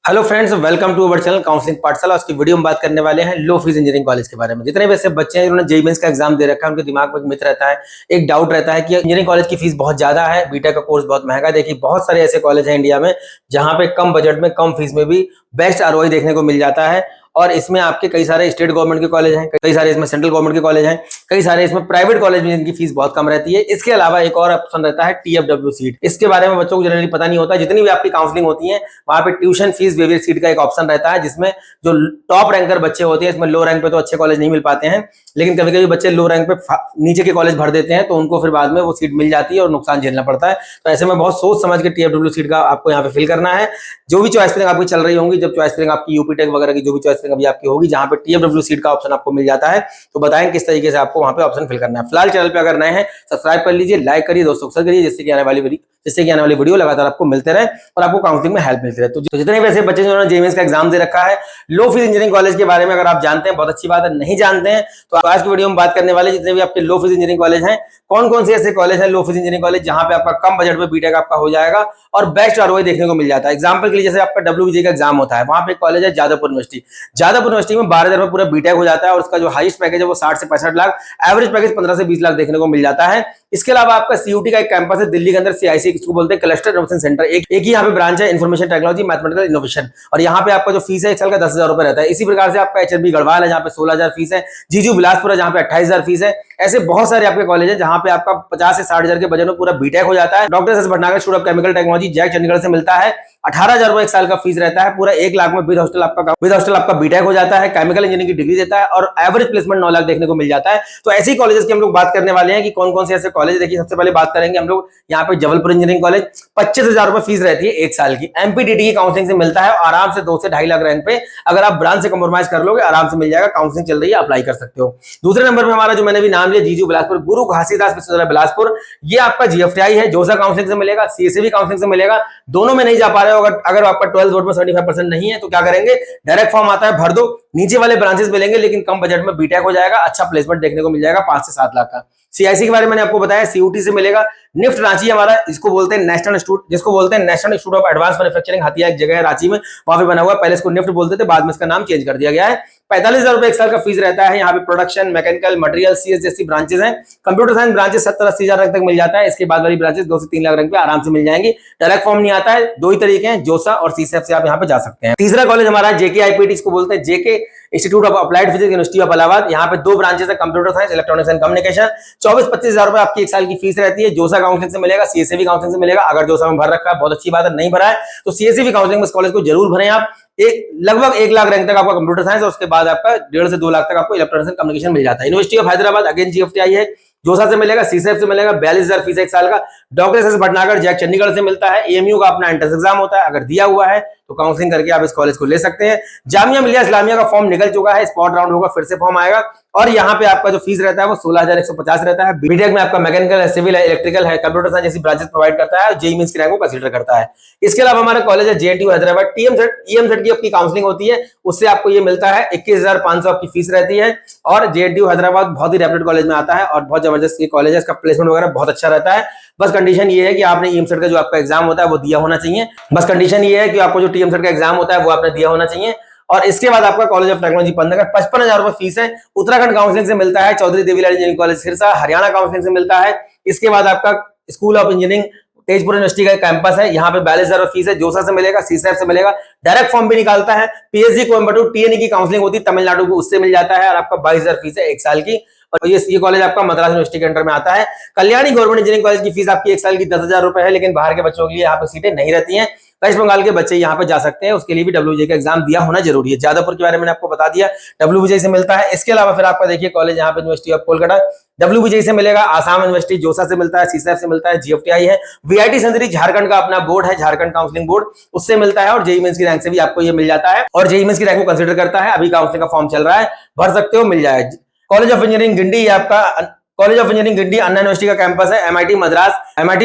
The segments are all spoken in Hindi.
Hello friends, welcome to our channel counselling Pathshala. उसकी वीडियो में बात करने वाले हैं लो फीस इंजीनियरिंग कॉलेज के बारे में। जितने भी ऐसे बच्चे हैं जिन्होंने जेईई मेंस का एग्जाम दे रखा है, उनके दिमाग में एक मिथ रहता है, एक डाउट रहता है कि इंजीनियरिंग कॉलेज की फीस बहुत ज्यादा है, बीटेक का कोर्स बहुत महंगा है। देखिए, बहुत सारे ऐसे कॉलेज हैं इंडिया में जहां पे कम बजट में कम फीस में भी बेस्ट आरओआई देखने को मिल जाता है। और इसमें आपके कई सारे स्टेट गवर्नमेंट के कॉलेज हैं, कई सारे इसमें सेंट्रल गवर्नमेंट के कॉलेज हैं, कई सारे इसमें प्राइवेट कॉलेज में जिनकी फीस बहुत कम रहती है। इसके अलावा एक और ऑप्शन रहता है टीएफडब्ल्यू सीट। इसके बारे में बच्चों को जनरली पता नहीं होता। जितनी भी आपकी काउंसलिंग होती है वहां पे ट्यूशन फीस वेवियर सीट का एक ऑप्शन रहता है, जिसमें जो टॉप रैंकर बच्चे होते हैं, इसमें लो रैंक पे तो अच्छे कॉलेज नहीं मिल पाते हैं, लेकिन कभी कभी बच्चे लो रैंक पे नीचे के कॉलेज भर देते हैं तो उनको फिर बाद में वो सीट मिल जाती है और नुकसान झेलना पड़ता है। तो ऐसे में बहुत सोच समझ के टीएफडब्ल्यू सीट का आपको यहाँ पे फिल करना है। जो भी चॉइस फिलिंग आपकी चल रही होंगी, जब चॉइस फिलिंग आपकी यूपी टेक वगैरह की जो भी चॉइस फिलिंग अभी आपकी होगी, जहां पे टीएफडब्ल्यू सीट का ऑप्शन आपको मिल जाता है, तो बताएं किस तरीके से आपको वहां पे ऑप्शन फिल करना है। फिलहाल चैनल पे अगर नए हैं सब्सक्राइब कर लीजिए, लाइक करिए, दोस्तों को शेयर करिए, जिससे कि आने वाली वीडियो लगातार आपको मिलते रहे और आपको काउंसलिंग में हेल्प मिलती रहे। तो जितने भी ऐसे बच्चे जिन्होंने जेईई मेंस का एग्जाम दे रखा है, लो फीस इंजीनियरिंग कॉलेज के बारे में अगर आप जानते हैं बहुत अच्छी बात है, नहीं जानते हैं तो आज की वीडियो में बात करने वाले जितने भी आपके लो फीस इंजीनियरिंग कॉलेज हैं, कौन कौन से ऐसे कॉलेज हैं लो फीस इंजीनियरिंग कॉलेज जहां पे आपका कम बजट में बीटेक आपका हो जाएगा और बेस्ट आरओआई देखने को मिल जाता है। एग्जांपल के लिए जैसे आपका डब्ल्यूबीजे का एग्जाम होता है, वहां पे एक कॉलेज है जादवपुर यूनिवर्सिटी। जादवपुर यूनिवर्सिटी में 12,000 में पूरा बीटेक हो जाता है और उसका जो हाईएस्ट पैकेज है वो 60 से 65 लाख, एवरेज पैकेज 15 से 20 लाख देखने को मिल जाता है। इसके अलावा आपका सीयूटी का एक कैंपस है दिल्ली के अंदर, सीआईसी इसको बोलते हैं, क्लस्टर इनोवेशन सेंटर। एक ही यहाँ पे ब्रांच है, इन्फॉर्मेशन टेक्नोलॉजी मैथमेटिकल इनोवेशन, और यहाँ पे आपका जो फीस है एक साल का 10,000 रुपए रहता है। इसी प्रकार से आपका एचएनबी गढ़वाल है जहाँ पे 16,000 फीस है, जीजू बिलासपुर है जहाँ पे 28,000 फीस है। ऐसे बहुत सारे आपके कॉलेज है जहाँ पे आपका 50 से 60,000 के बजट में पूरा बीटेक हो जाता है। Doctor S Bhatnagar institute of chemical technology JAC Chandigarh से मिलता है, 18,000 रुपए एक साल का फीस रहता है, पूरा 1 लाख में विद हॉस्टल आपका बीटेक हो जाता है, केमिकल इंजीनियरिंग की डिग्री देता है और एवरेज प्लेसमेंट 9 लाख देखने को मिल जाता है। तो ऐसी कॉलेजेस की हम लोग बात करने वाले हैं कि कौन कौन से ऐसे कॉलेज। देखिए, सबसे पहले बात करेंगे हम लोग यहाँ पे जबलपुर इंजीनियरिंग कॉलेज, 25,000 रुपए फीस रहती है एक साल की, एमपीटीटी की काउंसलिंग से मिलता है, आराम से 2 से 2.5 लाख रैंक पे अगर आप ब्रांच से कॉम्प्रोमाइज कर लोगे आराम से मिल जाएगा। काउंसलिंग चल रही है, अप्लाई कर सकते हो। दूसरे नंबर पर हमारा जो मैंने भी नाम लिया, जीजू बिलासपुर, गुरु घासीदास विश्वविद्यालय बिलासपुर, ये आपका जीएफटीआई है, जोसा काउंसलिंग से मिलेगा, सीएससी काउंसलिंग से मिलेगा। दोनों में नहीं जा पा रहे हो, अगर आपका 12th बोर्ड में 75% नहीं है तो क्या करेंगे, डायरेक्ट फॉर्म आता है, भर दो, नीचे वाले ब्रांचेस मिलेंगे, लेकिन कम बजट में बीटेक हो जाएगा, अच्छा प्लेसमेंट देखने को मिल जाएगा 5 से 7 लाख का। सीआईसी के बारे में मैंने आपको बताया, सीयूटी से मिलेगा। निफ्ट रांची हमारा, इसको बोलते हैं national institute of advance manufacturing, हथिया एक जगह है रांची में, वहां पे बना हुआ है। पहले इसको निफ्ट बोलते थे, बाद में इसका नाम चेंज कर दिया गया है। 45,000 रुपए एक साल का फीस रहता है। यहाँ पे प्रोडक्शन, मैकेनिकल, मटेरियल, सीएस जैसी ब्रांचेस हैं। कंप्यूटर साइंस ब्रांचेस 70-80 हजार रैंक तक मिल जाता है। इसके बाद वाली ब्रांचेस 2 से 3 लाख रैंक पे आराम से मिल जाएंगी। डायरेक्ट फॉर्म नहीं आता है, 2 ही तरीके हैं, जोसा और सीसेफ से आप यहाँ पे जा सकते हैं। तीसरा कॉलेज हमारा जेके आईपीटी, इसको बोलते हैं JK institute of applied physics, university of Allahabad. यहाँ पे 2 ब्रांचेस है, computer science, electronics and communication. 24-25 हजार रुपए आपकी एक साल की फीस रहती है। जोसा काउंसलिंग से मिलेगा, सीएससी काउंसलिंग से मिलेगा। अगर जोसा में भर रखा है बहुत अच्छी बात है, नहीं भरा है तो सीएससी काउंसलिंग में इस कॉलेज को जरूर भरें आप। लगभग 1 लाख रैंक तक आपका कंप्यूटर साइंस और उसके बाद आपका 1.5 से 2 लाख तक आपको इलेक्ट्रॉनिक्स एंड कम्युनिकेशन मिल जाता है। University of Hyderabad, again GFTI है, जोसा से मिलेगा, सीसेफ से मिलेगा, 42,000 फीस एक साल का। Doctor S Bhatnagar JAC Chandigarh से मिलता है। एएमयू का अपना एंट्रेंस एग्जाम होता है, अगर दिया हुआ है तो काउंसलिंग करके आप इस कॉलेज को ले सकते हैं। जामिया मिलिया इस्लामिया का फॉर्म निकल चुका है, स्पॉट राउंड होगा, फिर से फॉर्म आएगा और यहाँ पे आपका जो फीस रहता है वो 16,150 रहता है। बीटेक में आपका मैकेनिकल है, सिविल है, इलेक्ट्रिकल है, कंप्यूटर साइंस जैसी ब्रांचेस प्रोवाइड करता है, जेईई मेंस की रैंक को कंसीडर करता है। इसके अलावा हमारा कॉलेज है जेएनटीयू हैदराबाद, ईएमसेट की आपकी काउंसलिंग होती है, उससे आपको ये मिलता है 21,500 आपकी फीस रहती है। और जेएनटीयू हैदराबाद बहुत ही रेप्यूटेड कॉलेज में आता है और बहुत जबरदस्त कॉलेज है, इसका प्लेसमेंट वगैरह बहुत अच्छा रहता है। बस कंडीशन ये है कि आपने ईएमसेट का जो आपका एग्जाम होता है वो दिया होना चाहिए। बस कंडीशन ये है कि आपको जो टीएमसेट का एग्जाम होता है वो आपने दिया होना चाहिए। और इसके बाद आपका कॉलेज ऑफ टेक्नोलॉजी पंतनगर, 55,000 रुपए फीस है। उत्तराखंड काउंसलिंग से मिलता है, Chaudhary Devilal engineering college Sirsa, Haryana counselling से मिलता है। इसके बाद आपका school of engineering Tezpur university का कैंपस है, यहाँ पे 42,000 फीस है। जोसा से मिलेगा, सीसेफ से मिलेगा, डायरेक्ट फॉर्म भी निकालता है। पीएचडी कोयम्बटूर टीएनई की काउंसलिंग होती है तमिलनाडु की, उससे मिल जाता है और आपका 22,000 फीस है एक साल की। और ये कॉलेज आपका मद्रास यूनिवर्सिटी के अंडर में आता है। कल्याणी गवर्नमेंट इंजीनियरिंग कॉलेज की फीस आपकी एक साल की 10,000 रुपए है, लेकिन बाहर के बच्चों के लिए यहाँ पे सीटें नहीं रहती हैं। वेस्ट बंगाल के बच्चे यहाँ पे जा सकते हैं, उसके लिए भी डब्ल्यूबीजे का एग्जाम दिया होना जरूरी है। जादवपुर के बारे में आपको बता दिया, डब्ल्यूबीजे से मिलता है। इसके अलावा फिर आपका देखिए कॉलेज यहाँ पे यूनिवर्सिटी ऑफ कोलकाता, डब्ल्यूबीजे से मिलेगा, आसाम यूनिवर्सिटी, जोसा से मिलता है, सीसेफ से मिलता है, जीएफटीआई है, वीआईटी सेंचुरी झारखंड का अपना बोर्ड है, झारखंड काउंसलिंग बोर्ड, उससे मिलता है और जेईई मेंस की रैंक से भी आपको ये मिल जाता है और जेईई मेंस की रैंक को कंसीडर करता है। अभी काउंसलिंग का फॉर्म चल रहा है, भर सकते हो, मिल जाए। कॉलेज ऑफ इंजीनियरिंग गिंडी, आपका college of engineering Guindy Anna university का कैंपस है। एमआईटी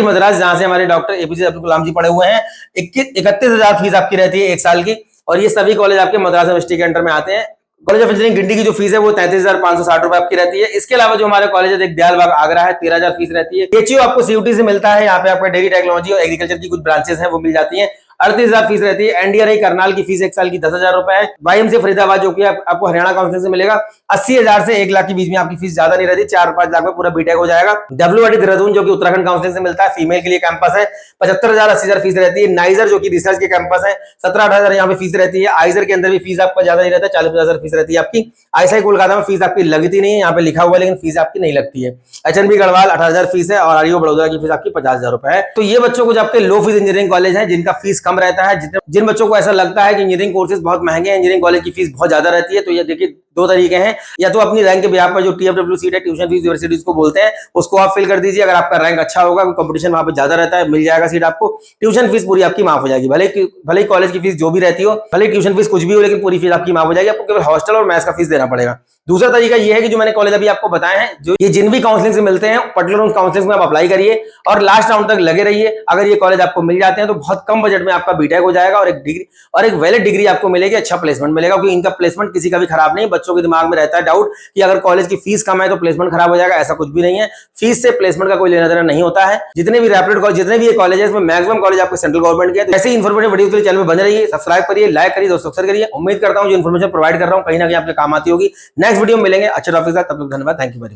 मद्रास जहां से हमारे डॉक्टर एपीजे अब्दुल कलाम जी पढ़े हुए हैं। 31,000 फीस आपकी रहती है एक साल की और ये सभी कॉलेज आपके मद्रास यूनिवर्सिटी के अंडर में आते हैं। कॉलेज ऑफ इंजीनियरिंग गिंडी की जो फीस है वो 33,560 रुपए आपकी रहती है। इसके अलावा जो हमारे कॉलेज है दयालबाग आगरा है, 13,000 फीस रहती है। एचयू आपको सीयूटी से मिलता है, यहाँ पे आपका डेयरी टेक्नोलॉजी और एग्रीकल्चर की कुछ ब्रांचेस हैं वो मिल जाती हैं। 38,000 फीस रहती है। एनडीआरआई करनाल की फीस 1 साल की 10,000 रुपए है। वाईएमसीए फरीदाबाद जो कि आपको हरियाणा काउंसिलिंग से मिलेगा 80,000 से 1 लाख के बीच में आपकी फीस ज्यादा नहीं रहती, 4-5 लाख में पूरा बीटेक हो जाएगा। डब्ल्यूआईटी देहरादून जो कि उत्तराखंड काउंसिलिंग से मिलता है, फीमेल के लिए कैंपस है, 75,000 80,000 फीस रहती है। नाइजर जो कि रिसर्च के कैंपस है, 17-18,000 यहाँ पे फीस रहती है। आइजर के अंदर भी फीस आपका ज्यादा नहीं रहता, 40,000 फीस रहती है आपकी। आईएसआई कोलकाता में फीस आपकी लगती नहीं है, यहाँ पे लिखा हुआ है लेकिन फीस आपकी नहीं लगती है। एचएनबी गढ़वाल 18,000 फीस है और आरयू बड़ौदा की फीस आपकी 50,000 रुपए है। तो ये बच्चों को जो आपके लो फीस इंजीनियरिंग कॉलेज है जिनका फीस कम रहता है, जिन बच्चों को ऐसा लगता है कि इंजीनियरिंग कोर्सेज बहुत महंगे हैं, इंजीनियरिंग कॉलेज की फीस बहुत ज्यादा रहती है, तो ये देखिए 2 तरीके हैं। या तो अपनी रैंक के बिहाफ पर जो टीएफडब्ल्यू सीट है, ट्यूशन फीस यूनिवर्सिटीज को बोलते हैं, उसको आप फिल कर दीजिए। अगर आपका रैंक अच्छा होगा, कंपटीशन वहां पे ज्यादा रहता है, मिल जाएगा सीट आपको, ट्यूशन फीस पूरी आपकी माफ हो जाएगी। भले ही कॉलेज की फीस जो भी रहती हो, भले ट्यूशन फीस कुछ भी हो, लेकिन पूरी फीस आपकी माफ हो जाएगी। आपको केवल हॉस्टल और मैथ्स का फीस देना पड़ेगा। दूसरा तरीका ये है कि जो मैंने कॉलेज अभी आपको बताए हैं, जो ये जिन भी काउंसलिंग से मिलते हैं, पर्टिकुलर उन काउंसलिंग में आप अप्लाई करिए और लास्ट राउंड तक लगे रहिए। अगर ये कॉलेज आपको मिल जाते हैं तो बहुत कम बजट में आपका बीटेक हो जाएगा और एक वैलिड डिग्री आपको मिलेगी, अच्छा प्लेसमेंट मिलेगा। क्योंकि इनका प्लेसमेंट किसी का भी खराब नहीं। बच्चों के दिमाग में रहता है डाउट कि अगर कॉलेज की फीस कम है तो प्लेसमेंट खराब हो जाएगा, ऐसा कुछ भी नहीं है। फीस से प्लेसमेंट का कोई लेना देना नहीं होता है। जितने भी रैपिड कॉलेज, जितने भी ये कॉलेज है, इसमें मैक्सिमम कॉलेज आपके सेंट्रल गवर्नमेंट के। ऐसे ही इन्फॉर्मेटिव वीडियो के लिए चैनल में बने रहिए, सब्सक्राइब करिए, लाइक करिए, दोस्तों अक्सर करिए। उम्मीद करता हूं जो इन्फॉर्मेशन प्रोवाइड कर रहा हूं कहीं ना कहीं आपके काम आती होगी। नेक्स्ट वीडियो में मिलेंगे अच्छे टॉपिक के साथ, तब तक धन्यवाद, थैंक यू वेरी मच।